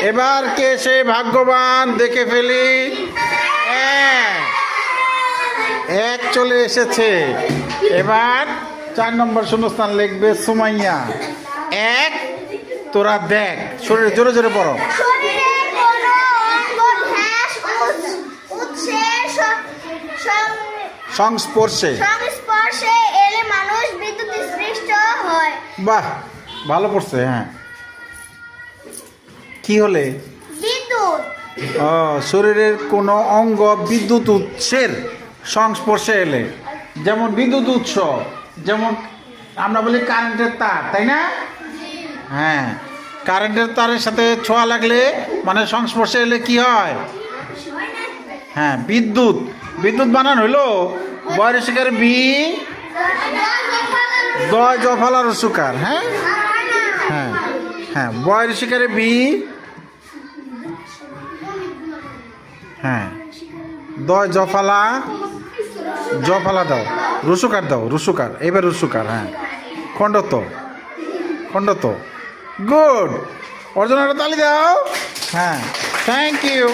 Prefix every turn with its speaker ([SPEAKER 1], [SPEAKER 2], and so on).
[SPEAKER 1] এবার কে সে ভাগ্যবান দেখে ফেলি। এক চলে এসেছে। এবার 4 নম্বর শূন্যস্থান লিখবে সুমাইয়া। এক, তোরা দেখ, শরীরে জোরে জোরে পড়ো। সংস্পর্শে
[SPEAKER 2] এলে মানুষ বিদ্যুৎস্পৃষ্ট হয়।
[SPEAKER 1] বাহ, ভালো পড়ছে। হ্যাঁ, কি হলে?
[SPEAKER 2] বিদ্যুৎ।
[SPEAKER 1] শরীরের কোনো অঙ্গ বিদ্যুৎ উৎসের সংস্পর্শে এলে, যেমন বিদ্যুৎ উৎস, যেমন আমরা বলি কারেন্টের তার, তাই না? হ্যাঁ, কারেন্টের তারের সাথে ছোঁয়া লাগলে মানে সংস্পর্শে এলে কি হয়? হ্যাঁ, বিদ্যুৎ। বিদ্যুৎ বানান হইলো বয়সিকার বি, দয় জফালার সুকার। হ্যাঁ হ্যাঁ হ্যাঁ, বয়ের শিকারে বি, হ্যাঁ, দয় জফালা, জফালা দাও, রুসুকার দাও, রুসুকার। এবার রুসুকার। হ্যাঁ, খণ্ডত, খণ্ডত। গুড, অর্জনের তালি দাও। হ্যাঁ, থ্যাংক ইউ।